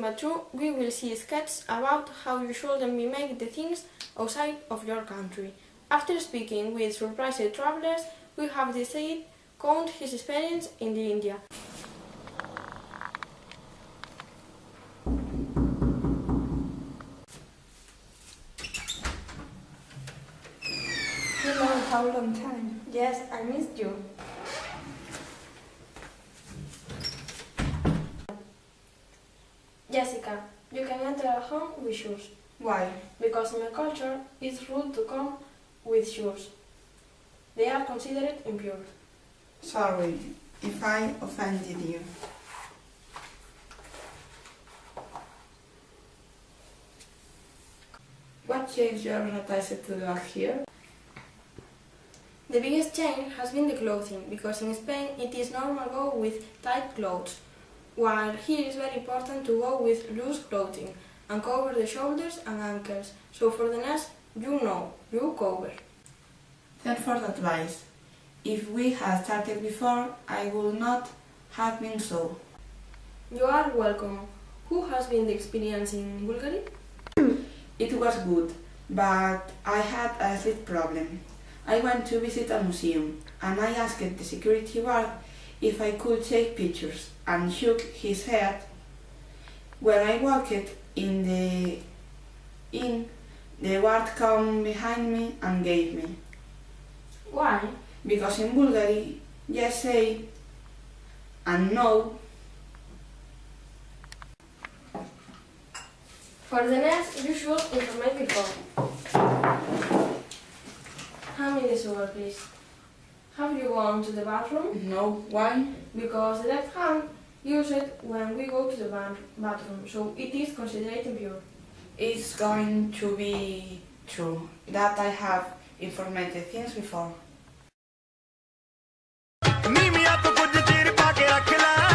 Number 2, we will see sketches about how you shouldn't be making the things outside of your country. After speaking with surprised travelers, we have decided count his experience in the India. Hello, how long time? Yes, I missed you. Jessica, you can enter a home with shoes. Why? Because in my culture, it's rude to come with shoes. They are considered impure. Sorry if I offended you. What changed your attitude to work here? The biggest change has been the clothing, because in Spain it is normal to go with tight clothes, while here it's very important to go with loose clothing and cover the shoulders and ankles, so for the next, you cover. Thanks for the advice. If we had started before, I would not have been so. You are welcome. Who has been the experience in Bulgaria? It was good, but I had a sleep problem. I went to visit a museum, and I asked the security guard if I could take pictures, and shook his head. When I walked in, the guard came behind me and gave me. Why? Because in Bulgaria, yes say and no. For the next, you should inform before. Hand me the sugar, please. Have you gone to the bathroom? No, why? Because the left hand use it when we go to the bathroom, so it is considered impure. It's going to be true that I have informed things before. ਨੀ ਮੀਆਂ ਤੋਂ ਕੁਝ ਚਿਰ ਪਾ ਕੇ ਰੱਖ ਲੈ